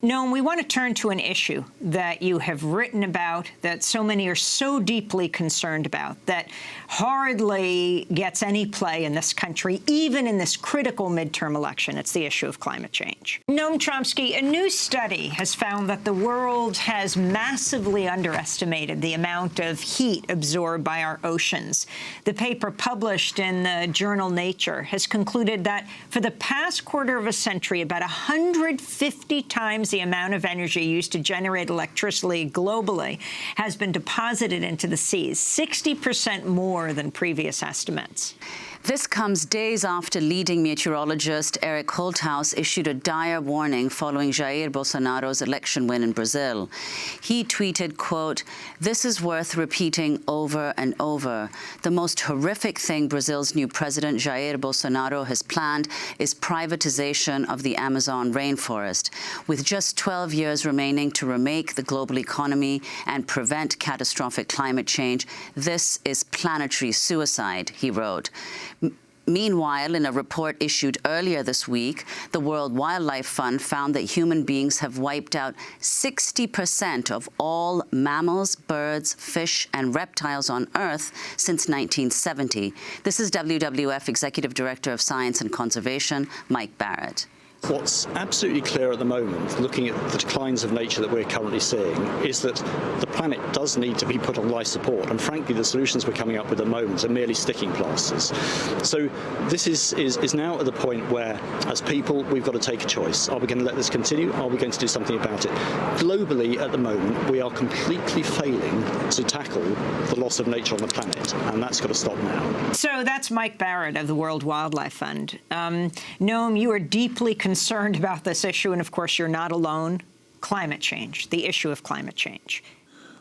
Noam, we want to turn to an issue that you have written about, that so many are so deeply concerned about, that hardly gets any play in this country, even in this critical midterm election. It's the issue of climate change. Noam Chomsky, a new study has found that the world has massively underestimated the amount of heat absorbed by our oceans. The paper published in the journal Nature has concluded that for the past quarter of a century, about 150 times the amount of energy used to generate electricity globally has been deposited into the seas, 60% more than previous estimates. This comes days after leading meteorologist Eric Holthaus issued a dire warning following Jair Bolsonaro's election win in Brazil. He tweeted, quote, "This is worth repeating over and over. The most horrific thing Brazil's new president, Jair Bolsonaro, has planned is privatization of the Amazon rainforest. With just 12 years remaining to remake the global economy and prevent catastrophic climate change, this is planetary suicide," he wrote. Meanwhile, in a report issued earlier this week, the World Wildlife Fund found that human beings have wiped out 60% of all mammals, birds, fish, and reptiles on Earth since 1970. This is WWF Executive Director of Science and Conservation, Mike Barrett. What's absolutely clear at the moment, looking at the declines of nature that we're currently seeing, is that the planet does need to be put on life support. And frankly, the solutions we're coming up with at the moment are merely sticking plasters. So this is now at the point where, as people, we've got to take a choice. Are we going to let this continue? Are we going to do something about it? Globally, at the moment, we are completely failing to tackle the loss of nature on the planet, and that's got to stop now. So that's Mike Barrett of the World Wildlife Fund. Noam, you are deeply concerned about this issue, and of course you're not alone. Climate change, the issue of climate change.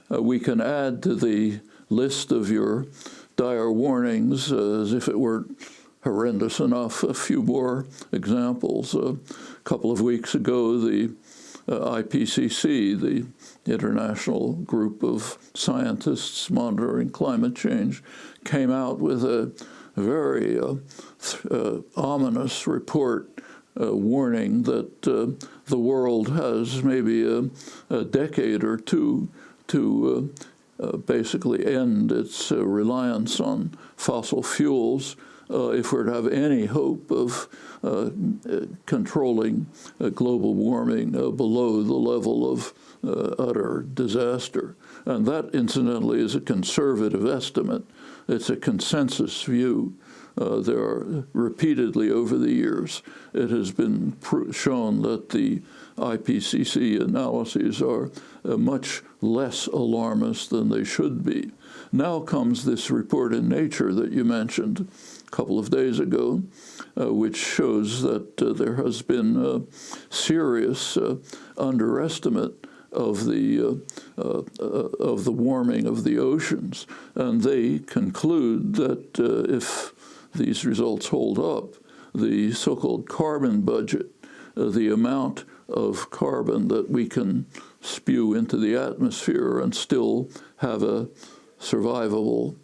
We can add to the list of your dire warnings, as if it weren't horrendous enough, a few more examples. A couple of weeks ago, the IPCC, the International Group of Scientists Monitoring Climate Change, came out with a very ominous report warning that the world has maybe a decade or two to basically end its reliance on fossil fuels if we're to have any hope of controlling global warming below the level of utter disaster. And that, incidentally, is a conservative estimate. It's a consensus view. There are repeatedly over the years, it has been shown that the IPCC analyses are much less alarmist than they should be. Now comes this report in Nature that you mentioned a couple of days ago, which shows that there has been a serious underestimate of the warming of the oceans, and they conclude that if these results hold up, the so-called carbon budget, the amount of carbon that we can spew into the atmosphere and still have a survivable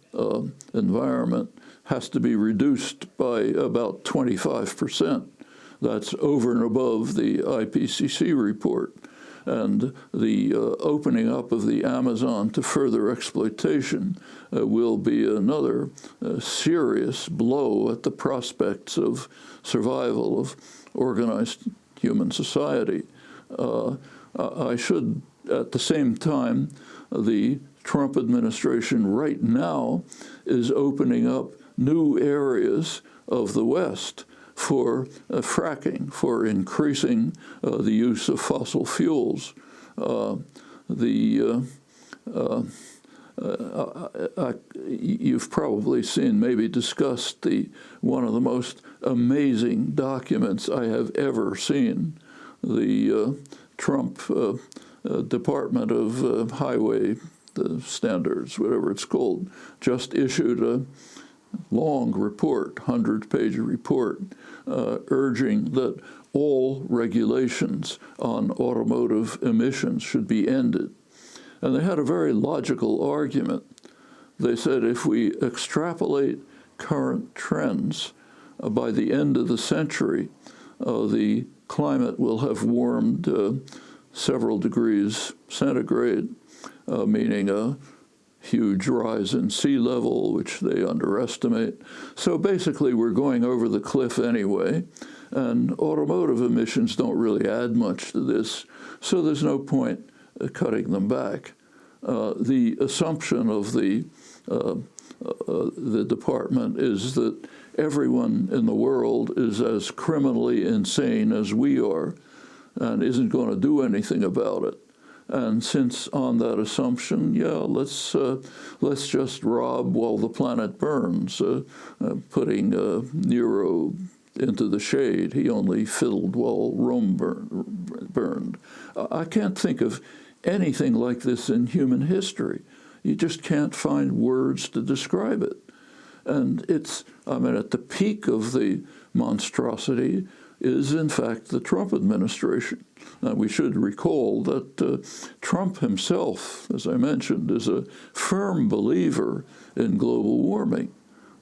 environment, has to be reduced by about 25%. That's over and above the IPCC report. And the opening up of the Amazon to further exploitation will be another serious blow at the prospects of survival of organized human society. I should, at the same time, the Trump administration right now is opening up new areas of the West for fracking, for increasing the use of fossil fuels. You've probably seen, maybe discussed, one of the most amazing documents I have ever seen. The Trump Department of Highway Standards, whatever it's called, just issued a long report, 100-page report, urging that all regulations on automotive emissions should be ended. And they had a very logical argument. They said if we extrapolate current trends, by the end of the century, the climate will have warmed several degrees centigrade, meaning a huge rise in sea level, which they underestimate. So basically, we're going over the cliff anyway, and automotive emissions don't really add much to this, so there's no point cutting them back. The assumption of the department is that everyone in the world is as criminally insane as we are and isn't going to do anything about it. And since on that assumption, yeah, let's just rob while the planet burns, putting Nero into the shade. He only fiddled while Rome burned. I can't think of anything like this in human history. You just can't find words to describe it. And at the peak of the monstrosity is, in fact, the Trump administration. Now, we should recall that Trump himself, as I mentioned, is a firm believer in global warming.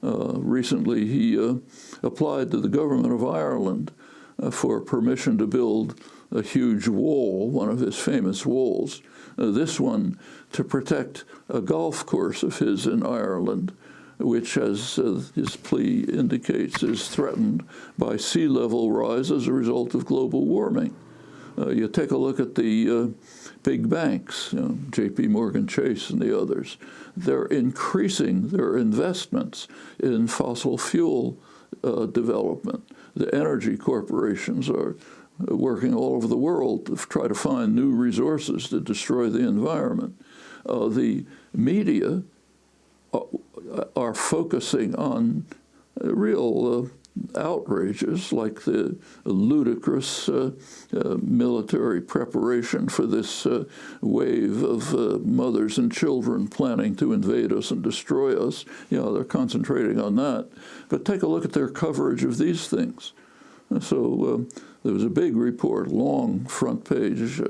Recently, he applied to the government of Ireland for permission to build a huge wall, one of his famous walls, this one to protect a golf course of his in Ireland, which, as his plea indicates, is threatened by sea level rise as a result of global warming. You take a look at the big banks, J.P. Morgan Chase and the others. They're increasing their investments in fossil fuel development. The energy corporations are working all over the world to try to find new resources to destroy the environment. The media are focusing on real outrages like the ludicrous military preparation for this wave of mothers and children planning to invade us and destroy us. They're concentrating on that. But take a look at their coverage of these things. So there was a big report, long front page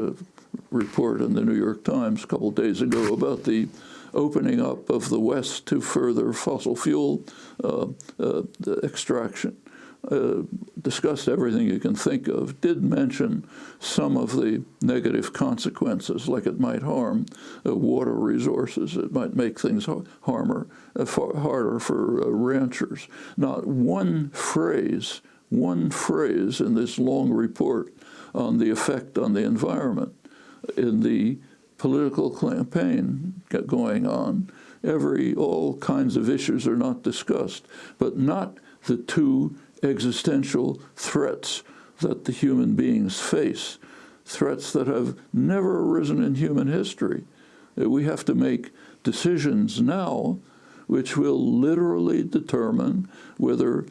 report in the New York Times a couple of days ago about the opening up of the West to further fossil fuel extraction. Discussed everything you can think of, did mention some of the negative consequences, like it might harm water resources, it might make things harder for ranchers. Not one phrase in this long report on the effect on the environment. In the political campaign going on, all kinds of issues are not discussed, but not the two existential threats that the human beings face, threats that have never arisen in human history. We have to make decisions now which will literally determine whether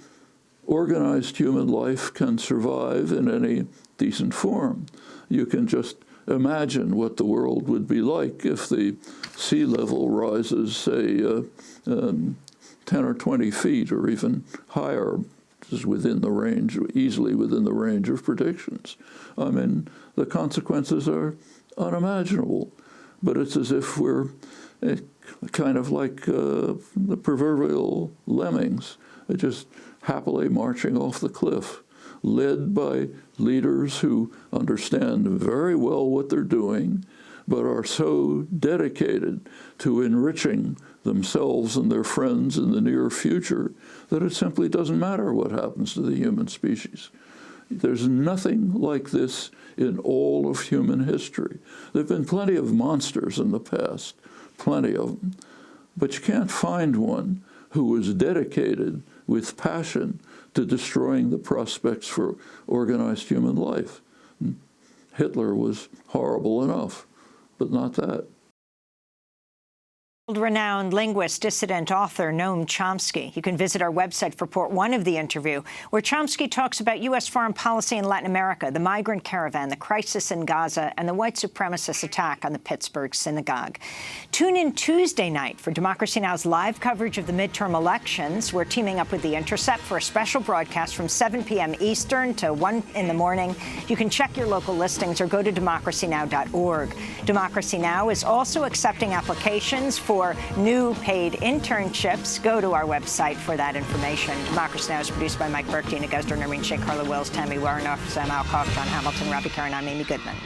organized human life can survive in any decent form. You can just imagine what the world would be like if the sea level rises, say, 10 or 20 feet or even higher, is within the range, easily within the range of predictions. I mean, the consequences are unimaginable, but it's as if we're kind of like the proverbial lemmings, just happily marching off the cliff, led by leaders who understand very well what they're doing, but are so dedicated to enriching themselves and their friends in the near future that it simply doesn't matter what happens to the human species. There's nothing like this in all of human history. There have been plenty of monsters in the past, plenty of them, but you can't find one who was dedicated with passion to destroying the prospects for organized human life. Hitler was horrible enough, but not that. Renowned linguist, dissident, author Noam Chomsky. You can visit our website for part one of the interview, where Chomsky talks about U.S. foreign policy in Latin America, the migrant caravan, the crisis in Gaza, and the white supremacist attack on the Pittsburgh synagogue. Tune in Tuesday night for Democracy Now!'s live coverage of the midterm elections. We're teaming up with The Intercept for a special broadcast from 7 p.m. Eastern to 1 in the morning. You can check your local listings or go to democracynow.org. Democracy Now! Is also accepting applications for new paid internships. Go to our website for that information. Democracy Now! Is produced by Mike Burke, Dina Guzder, Noreen Shea, Carla Wells, Tammy Warrenoff, Sam Alcock, John Hamilton, Robbie Karen. I'm Amy Goodman.